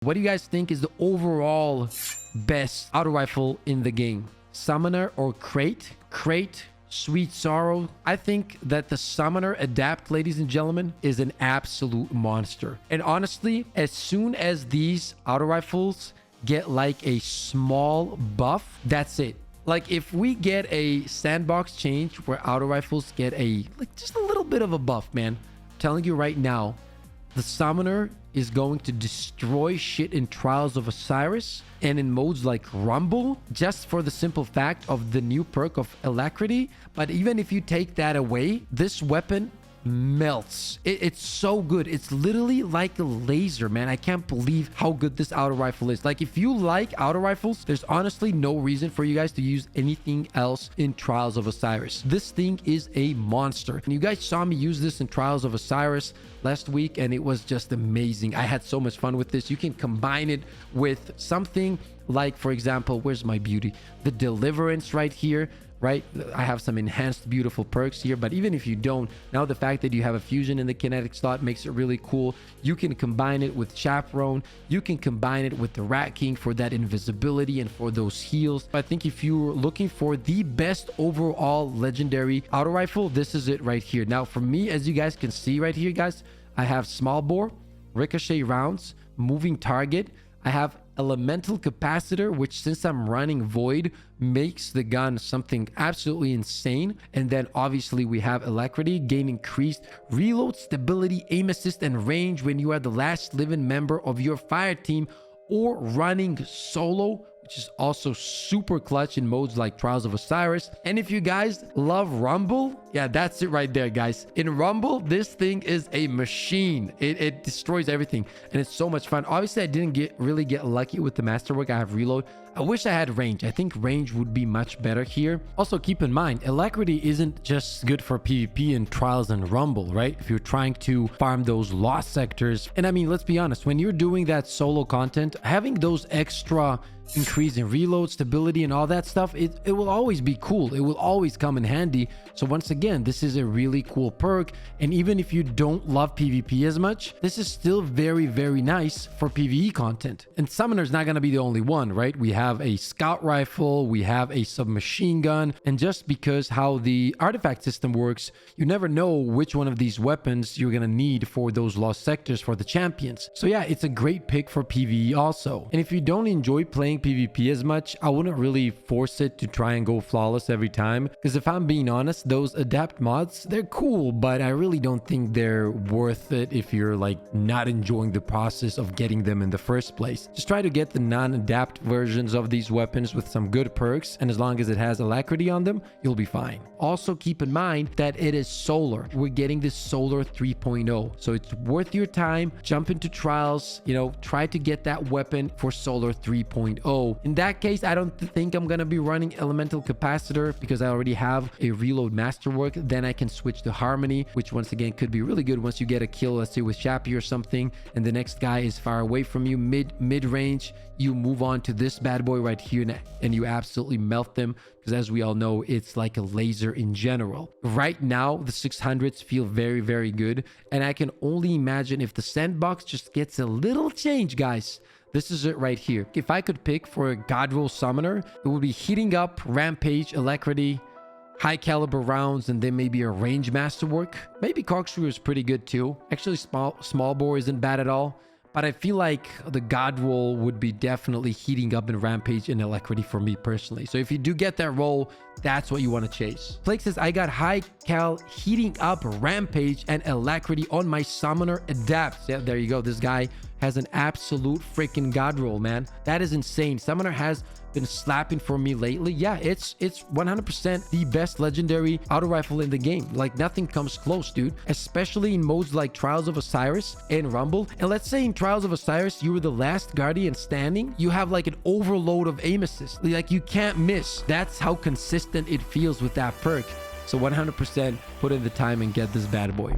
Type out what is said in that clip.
What do you guys think is the overall best auto rifle in the game? Summoner or Crate? Crate, Sweet Sorrow. I think that the Summoner Adapt, ladies and gentlemen, is an absolute monster. And honestly, as soon as these auto rifles get like a small buff, that's it. Like if we get a sandbox change where auto rifles get a like just a little bit of a buff, man, I'm telling you right now, the Summoner is going to destroy shit in Trials of Osiris and in modes like Rumble, just for the simple fact of the new perk of Alacrity. But even if you take that away, this weapon melts. It's so good. It's literally like a laser, man. I can't believe how good this auto rifle is. Like if you like auto rifles, there's honestly no reason for you guys to use anything else in Trials of Osiris. This thing is a monster. And you guys saw me use this in Trials of Osiris last week, and it was just amazing. I had so much fun with this. You can combine it with something like, for example, where's my beauty? The Deliverance right here. Right, I have some enhanced beautiful perks here, but even if you don't, now the fact that you have a fusion in the kinetic slot makes it really cool. You can combine it with Chaperone, you can combine it with the Rat King for that invisibility and for those heals. I think if you're looking for the best overall legendary auto rifle, this is it right here. Now for me, as you guys can see right here, guys, I have small bore, ricochet rounds, moving target. I have elemental capacitor, which since I'm running void makes the gun something absolutely insane. And then obviously we have alacrity, gain increased reload, stability, aim assist, and range when you are the last living member of your fire team or running solo, which is also super clutch in modes like Trials of Osiris. And if you guys love Rumble, yeah, that's it right there, guys. In Rumble, this thing is a machine. It destroys everything, and it's so much fun. Obviously, I didn't really get lucky with the masterwork. I have reload. I wish I had range. I think range would be much better here. Also, keep in mind, alacrity isn't just good for PvP in Trials and Rumble, right? If you're trying to farm those lost sectors. And I mean, let's be honest, when you're doing that solo content, having those extra increase in reload, stability, and all that stuff, it will always be cool. It will always come in handy. So once again, this is a really cool perk. And even if you don't love PvP as much, this is still very, very nice for PvE content. And Summoner's not going to be the only one, right? We have a scout rifle, we have a submachine gun, and just because how the artifact system works, you never know which one of these weapons you're going to need for those lost sectors for the champions. So yeah, it's a great pick for PvE also. And if you don't enjoy playing PvP as much, I wouldn't really force it to try and go flawless every time, because if I'm being honest, those adapt mods, they're cool, but I really don't think they're worth it if you're like not enjoying the process of getting them in the first place. Just try to get the non-adapt versions of these weapons with some good perks, and as long as it has alacrity on them, you'll be fine. Also keep in mind that it is solar. We're getting this solar 3.0, so it's worth your time. Jump into Trials, you know, try to get that weapon for solar 3.0. In that case, I don't think I'm gonna be running elemental capacitor because I already have a reload masterwork. Then I can switch to harmony, which once again could be really good once you get a kill, let's say with Chappie or something, and the next guy is far away from you, mid range. You move on to this bad boy right here and you absolutely melt them, because as we all know, it's like a laser in general. Right now, the 600s feel very, very good, and I can only imagine if the sandbox just gets a little change, guys. This is it right here. If I could pick for a God Roll Summoner, it would be heating up, Rampage, Alacrity, high caliber rounds, and then maybe a range masterwork. Maybe Corkscrew is pretty good too. Actually, small bore isn't bad at all. But I feel like the God roll would be definitely heating up in Rampage and Alacrity for me personally. So if you do get that roll, that's what you want to chase. Flake says, I got high cal heating up Rampage and Alacrity on my Summoner Adapts. Yeah, there you go. This guy has an absolute freaking God roll, man. That is insane. Summoner has been slapping for me lately. Yeah, it's 100% the best legendary auto rifle in the game. Like nothing comes close, dude, especially in modes like Trials of Osiris and Rumble. And let's say in Trials of Osiris you were the last guardian standing, you have like an overload of aim assist, like you can't miss. That's how consistent it feels with that perk. So 100% put in the time and get this bad boy.